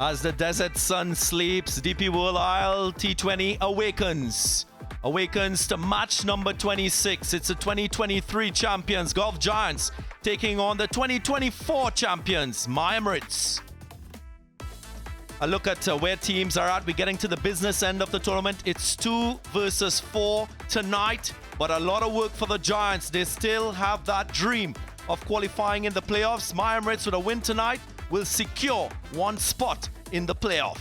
As the desert sun sleeps, DP World ILT20 awakens to match number 26. It's the 2023 champions, Gulf Giants, taking on the 2024 champions, Emirates. A look at where teams are at. We're getting to the business end of the tournament. It's 2 versus 4 tonight, but a lot of work for the Giants. They still have that dream of qualifying in the playoffs. Emirates, with a win tonight, will secure one spot in the playoff.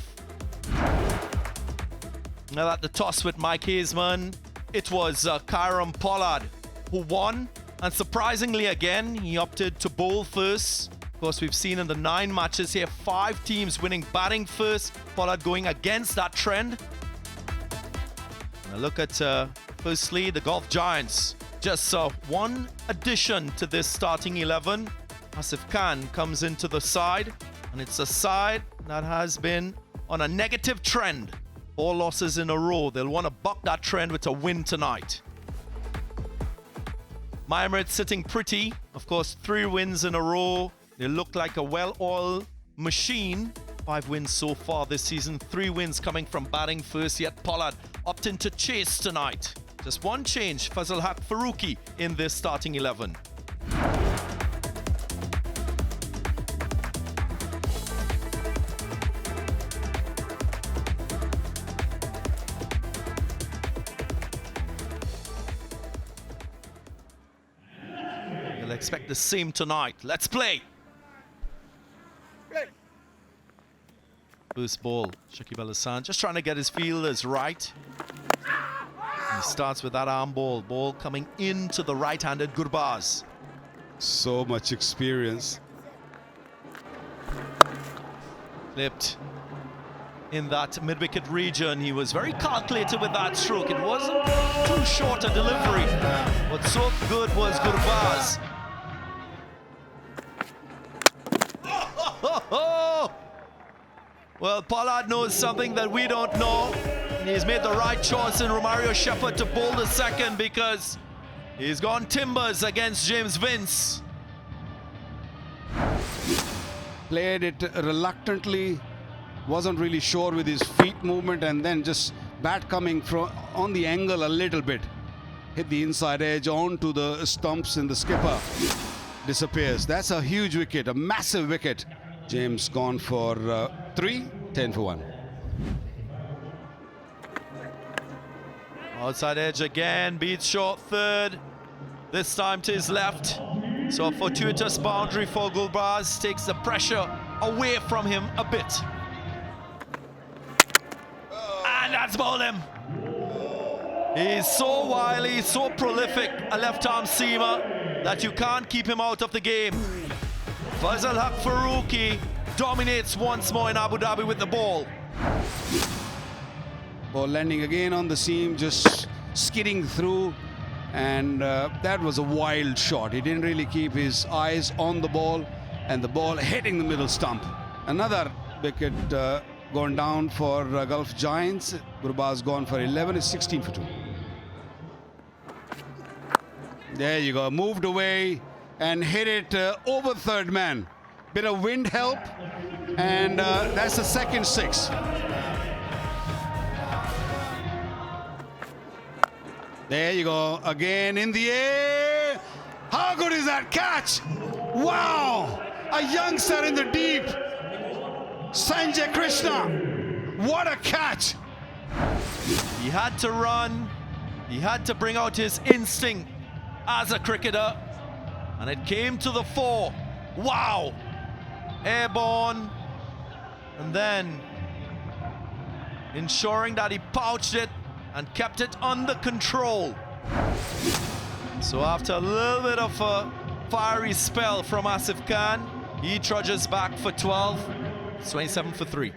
Now at the toss with Mike Hazeman, it was Kyron Pollard who won, and surprisingly again, he opted to bowl first. Of course, we've seen in the 9 matches here, 5 teams winning batting first. Pollard going against that trend. Now look at firstly the Gulf Giants. Just one addition to this starting 11. Asif Khan comes into the side, and it's a side that has been on a negative trend. 4 losses in a row. They'll want to buck that trend with a win tonight. Emirates sitting pretty. Of course, 3 wins in a row. They look like a well-oiled machine. 5 wins so far this season. 3 wins coming from batting first, yet Pollard opting to chase tonight. Just one change, Fazal Haq Faruqi in this starting 11. You'll expect the same tonight. Let's play. First ball, Shakib Al Hassan just trying to get his fielders right. He starts with that arm ball. Ball coming into the right-handed Gurbaz. So much experience. Clipped in that mid-wicket region. He was very calculated with that stroke. It wasn't too short a delivery. But so good was Gurbaz. Well, Pollard knows something that we don't know. And he's made the right choice in Romario Shepherd to bowl the second, because he's gone timbers against James Vince. Played it reluctantly, wasn't really sure with his feet movement, and then just bat coming from on the angle a little bit. Hit the inside edge onto the stumps, and the skipper disappears. That's a huge wicket, a massive wicket. James gone for 3, 10 for 1. Outside edge again, beats short third. This time to his left. So a fortuitous boundary for Gurbaz takes the pressure away from him a bit. And that's bowled him. He's so wily, so prolific, a left-arm seamer, that you can't keep him out of the game. Fazal Haq Faruqi dominates once more in Abu Dhabi with the ball. Ball landing again on the seam, just skidding through, and that was a wild shot. He didn't really keep his eyes on the ball, and the ball hitting the middle stump. Another wicket gone down for Gulf Giants. Gurbaz gone for 11, is 16 for 2. There you go, moved away and hit it over third man. Bit of wind help, and that's the second 6. There you go, again in the air. How good is that catch? Wow, a youngster in the deep. Sanjay Krishna, what a catch. He had to run, he had to bring out his instinct as a cricketer, and it came to the fore. Wow, airborne, and then ensuring that he pouched it and kept it under control. So after a little bit of a fiery spell from Asif Khan, he trudges back for 12. It's 27 for 3.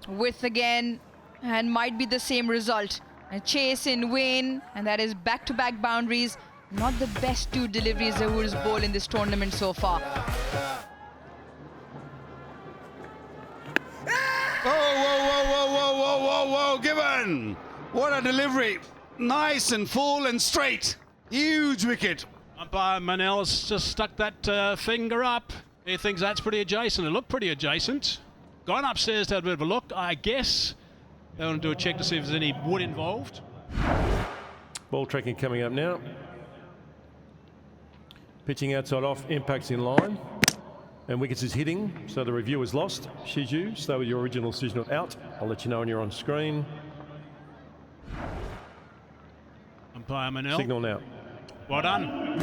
Width again, and might be the same result. A chase in Wayne, and that is back-to-back boundaries. Not the best 2 deliveries Zahoor's bowled in this tournament so far. Whoa, Given! What a delivery. Nice and full and straight. Huge wicket. Umpire Manel's just stuck that finger up. He thinks that's pretty adjacent. It looked pretty adjacent. Gone upstairs to have a bit of a look, I guess. They want to do a check to see if there's any wood involved. Ball tracking coming up now. Pitching outside off, impacts in line. And wickets is hitting, so the review is lost. Shiju, stay with your original decision of out. I'll let you know when you're on screen. Umpire Manel. Signal now. Well done.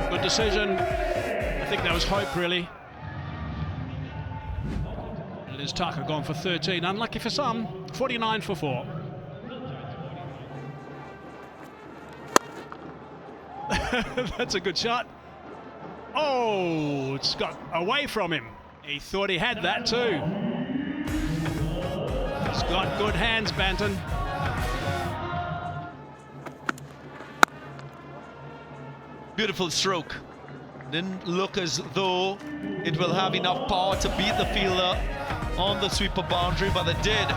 Good decision. I think that was hope, really. And it is Tucker gone for 13. Unlucky for some. 49 for 4. That's a good shot. Oh, it's got away from him. He thought he had that too. He's got good hands, Banton. Beautiful stroke. Didn't look as though it will have enough power to beat the fielder on the sweeper boundary, but it did.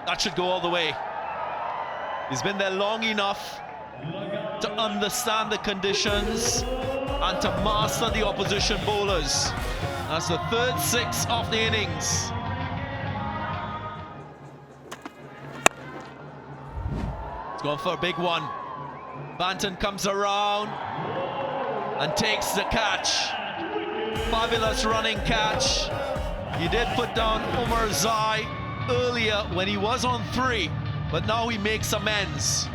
That should go all the way. He's been there long enough to understand the conditions and to master the opposition bowlers. That's the third 6 of the innings. He's going for a big one. Banton comes around and takes the catch. Fabulous running catch. He did put down Umar Zai earlier when he was on 3, but now he makes amends.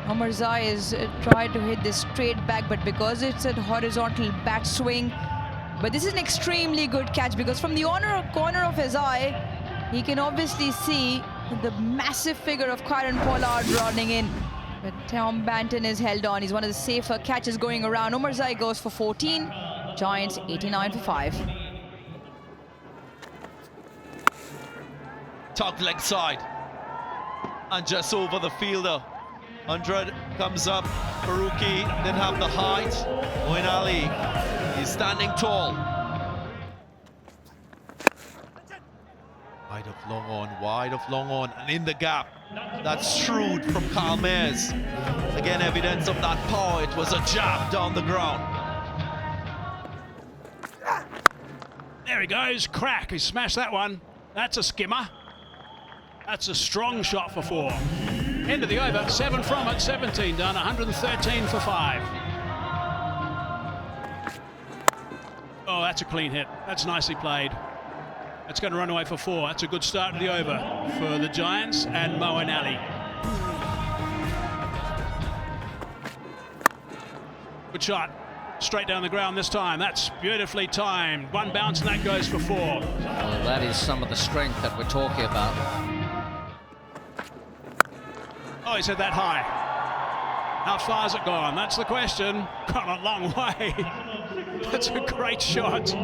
Umar Zai is tried to hit this straight back, but because it's a horizontal bat swing. But this is an extremely good catch because from the corner of his eye, he can obviously see the massive figure of Kieron Pollard running in. But Tom Banton is held on. He's one of the safer catches going around. Umar Zai goes for 14. Giants 89 for 5. Tucked leg side. And just over the fielder. 100 comes up. Faruqi didn't have the height. Moeen Ali, he's standing tall. Wide of long on, wide of long on, and in the gap. That's shrewd from Kyle Mayers. Again, evidence of that power. It was a jab down the ground. There he goes, crack. He smashed that one. That's a skimmer. That's a strong shot for 4. End of the over, 7 from it, 17 done, 113 for 5. Oh, that's a clean hit. That's nicely played. That's going to run away for 4. That's a good start to the over for the Giants and Moeen Ali. Good shot. Straight down the ground this time. That's beautifully timed. One bounce and that goes for 4. Well, that is some of the strength that we're talking about. Oh, he's hit that high. How far has it gone? That's the question. Gone a long way. That's a great shot.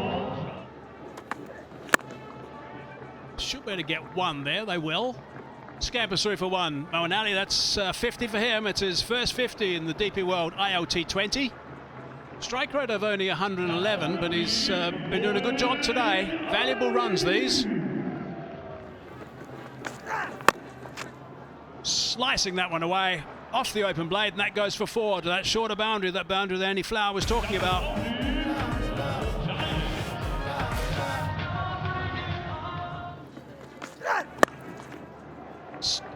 Should be able to get 1 there. They will. Scampers through for 1. Moeen Ali, that's 50 for him. It's his first 50 in the DP World ILT20. Strike rate of only 111, but he's been doing a good job today. Valuable runs, these. Slicing that one away off the open blade, and that goes for 4 to that shorter boundary, that boundary that Andy Flower was talking about.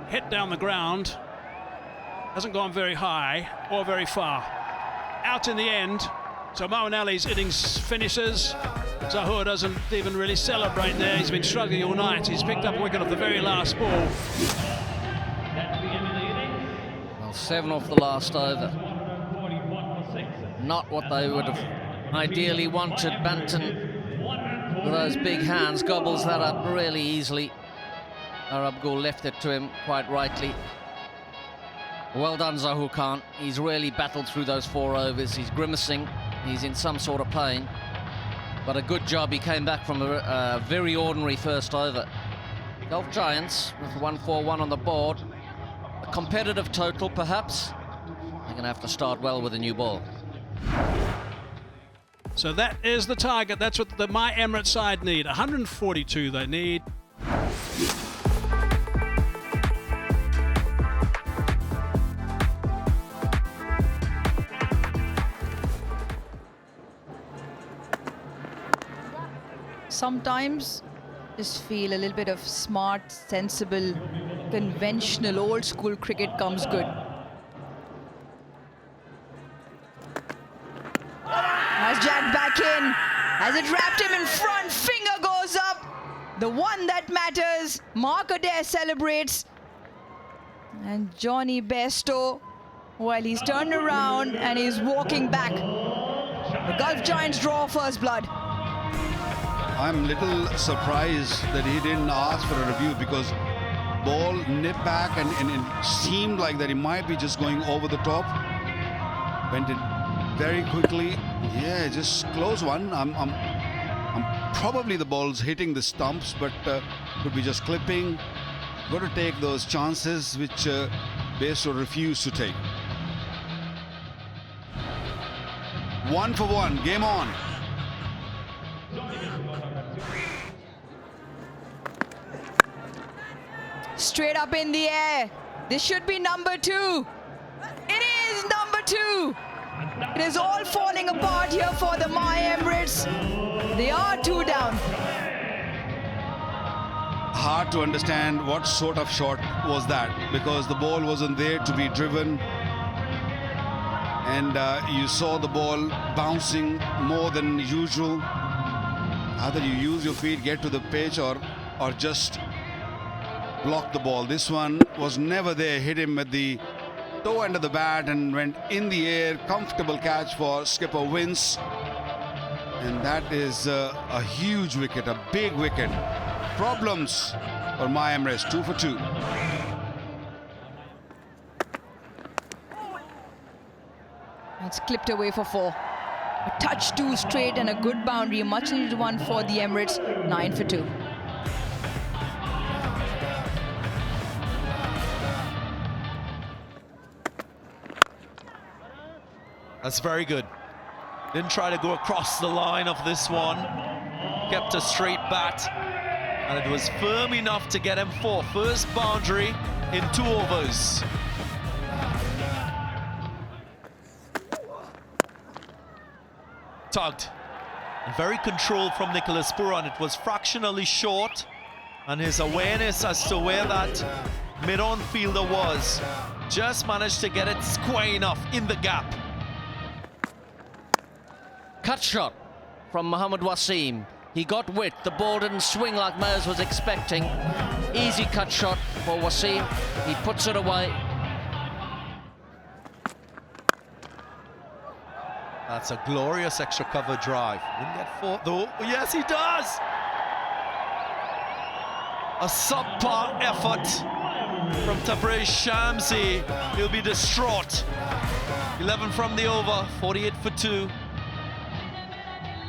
Hit down the ground, hasn't gone very high or very far. Out in the end, so Moeen Ali's innings finishes. Zahoor doesn't even really celebrate there. He's been struggling all night. He's picked up a wicket off the very last ball. Well, 7 off the last over. Not what they would have ideally wanted. Banton, with those big hands, gobbles that up really easily. Arab Gul left it to him quite rightly. Well done, Zahoor Khan. He's really battled through those 4 overs. He's grimacing. He's in some sort of pain. But a good job. He came back from a very ordinary first over. Gulf Giants with 141 on the board. A competitive total, perhaps. They're going to have to start well with a new ball. So that is the target. That's what the My Emirates side need. 142 they need. Sometimes just feel a little bit of smart, sensible, conventional, old school cricket comes good. Has jacked back in. Has it wrapped him in front? Finger goes up. The one that matters. Mark Adair celebrates. And Johnny Bairstow, well, he's turned around and he's walking back. The Gulf Giants draw first blood. I'm a little surprised that he didn't ask for a review, because ball nipped back and it seemed like that he might be just going over the top. Went in very quickly. Yeah, just close one. I'm probably the ball's hitting the stumps, but could be just clipping. Got to take those chances which Bairstow refused to take. 1 for 1. Game on. Straight up in the air. This should be number 2. It is number 2. It is all falling apart here for the My Emirates. They are 2 down. Hard to understand what sort of shot was that, because the ball wasn't there to be driven. And you saw the ball bouncing more than usual. Either you use your feet, get to the pitch, or just block the ball. This one was never there. Hit him at the toe end of the bat and went in the air. Comfortable catch for skipper Vince. And that is a huge wicket, a big wicket. Problems for My Emirates. 2 for 2. It's clipped away for 4. A touch too straight and a good boundary. A much needed one for the Emirates. 9 for 2. That's very good. Didn't try to go across the line of this one. Kept a straight bat. And it was firm enough to get him 4. First boundary in 2 overs. Tugged. And very controlled from Nicholas Pooran. It was fractionally short. And his awareness as to where that mid-on fielder was just managed to get it square enough in the gap. Cut shot from Mohammad Wasim. He got width. The ball didn't swing like Mayers was expecting. Easy cut shot for Wasim. He puts it away. That's a glorious extra cover drive. Didn't get 4 though. Yes, he does! A subpar effort from Tabriz Shamsi. He'll be distraught. 11 from the over, 48 for 2.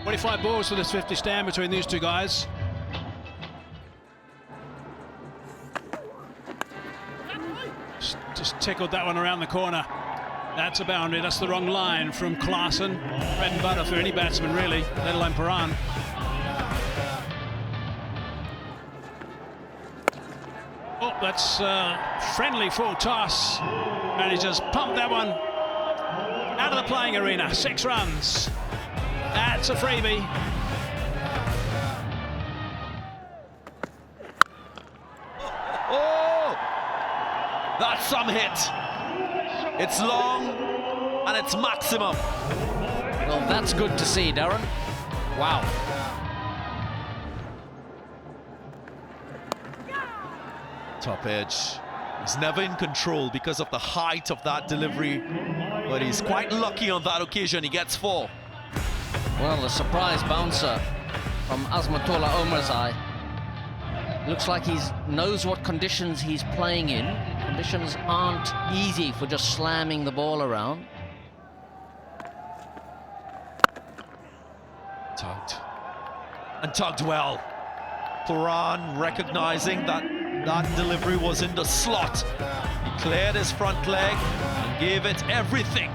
25 balls for this 50 stand between these two guys. Just tickled that one around the corner. That's a boundary. That's the wrong line from Klaassen. Bread and butter for any batsman, really, let alone Pooran. Oh, that's friendly full toss. And he just pumped that one out of the playing arena. 6 runs. That's a freebie. Oh! That's some hit. It's long and it's maximum. Well, that's good to see, Darren. Wow. Top edge. He's never in control because of the height of that delivery, but he's quite lucky on that occasion. He gets 4. Well, the surprise bouncer from Azmatullah Omarzai. Looks like he knows what conditions he's playing in. Conditions aren't easy for just slamming the ball around. Tugged. And tugged well. Pooran recognizing that that delivery was in the slot. He cleared his front leg and gave it everything.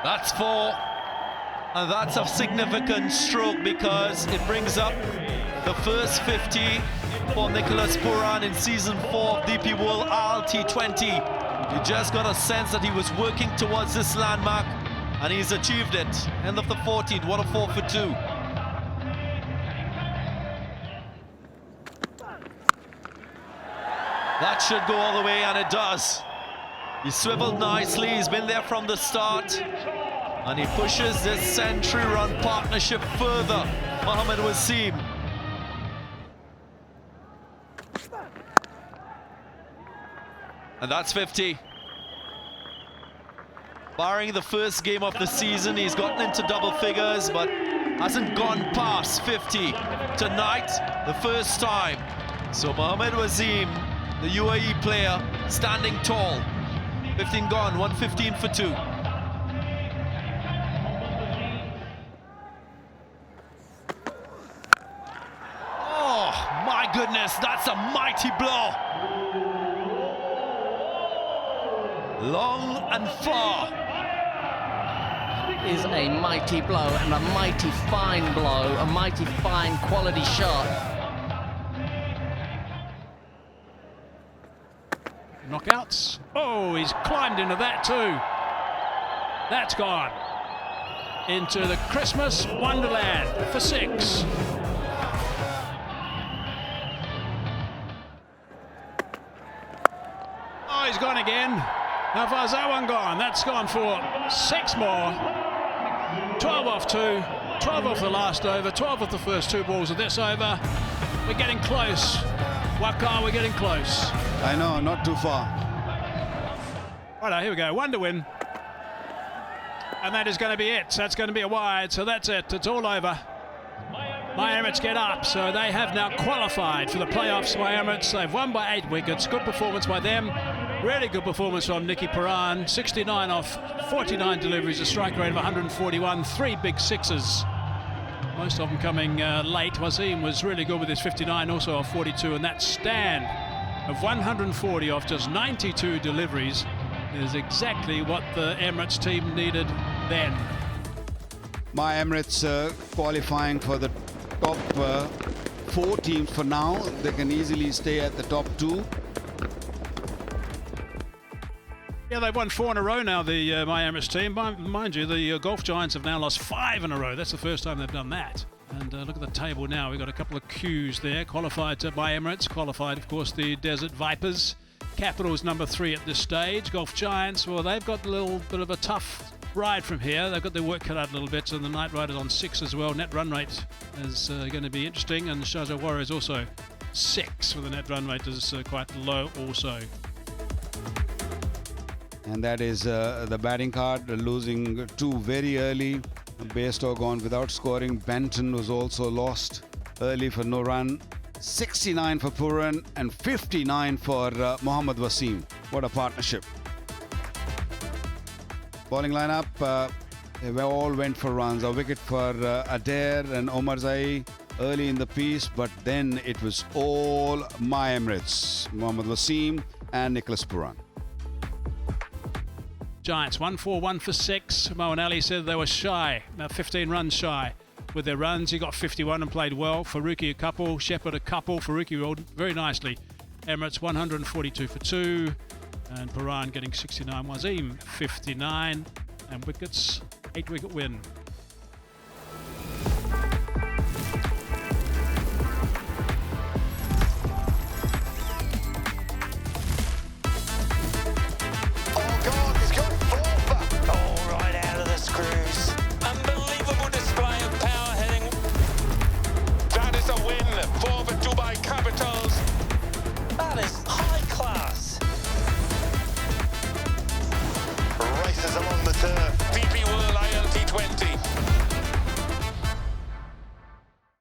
That's 4. And that's a significant stroke because it brings up the first 50 for Nicholas Pooran in season 4 of DP World ILT20. You just got a sense that he was working towards this landmark, and he's achieved it. End of the 14th, what a 4 for 2. That should go all the way, and it does. He swiveled nicely, he's been there from the start, and he pushes this century-run partnership further. Mohammad Wasim. And that's 50. Barring the first game of the season, he's gotten into double figures, but hasn't gone past 50. Tonight, the first time. So Mohammad Wasim, the UAE player, standing tall. 15 gone, 115 for 2. Oh, my goodness, that's a mighty blow. Long and far. Is a mighty blow, and a mighty fine blow, a mighty fine quality shot. Knockouts. Oh, he's climbed into that too. That's gone. Into the Christmas Wonderland for 6. Oh, he's gone again. How far's that one gone? That's gone for 6 more. 12 off 2, 12 off the last over, 12 off the first 2 balls of this over. We're getting close. Waqar, we're getting close. I know, not too far. Righto, here we go. 1 to win. And that is going to be it. That's going to be a wide. So that's it. It's all over. My Emirates get up. So they have now qualified for the playoffs. My Emirates, they've won by 8 wickets. Good performance by them. Really good performance from Nicky Pooran. 69 off 49 deliveries, a strike rate of 141. 3 big sixes. Most of them coming late. Wasim was really good with his 59, also off 42. And that stand of 140 off just 92 deliveries is exactly what the Emirates team needed then. My Emirates qualifying for the top 4 teams for now. They can easily stay at the top 2. Yeah, they've won 4 in a row now, the My Emirates team. Mind you, the Golf Giants have now lost 5 in a row. That's the first time they've done that. And look at the table now. We've got a couple of Qs there. Qualified by Emirates. Qualified, of course, the Desert Vipers. Capitals number 3 at this stage. Golf Giants, well, they've got a little bit of a tough ride from here. They've got their work cut out a little bit, and the Night Riders on 6 as well. Net run rate is going to be interesting, and Sharjah Warriors also 6, with the net run rate is quite low also. And that is the batting card, losing 2 very early. Bairstow gone without scoring. Benton was also lost early for no run. 69 for Pooran and 59 for Mohammad Wasim. What a partnership. Bowling lineup, they all went for runs. A wicket for Adair and Omar Zai early in the piece, but then it was all My Emirates. Mohammad Wasim and Nicholas Pooran. Giants 1 for 1 for 6. Moeen Ali said they were shy, about 15 runs shy with their runs. He got 51 and played well. Faruqi a couple, Shepherd a couple. Faruqi rolled very nicely. Emirates 142 for 2, and Pooran getting 69. Wasim 59, and wickets 8 wicket win.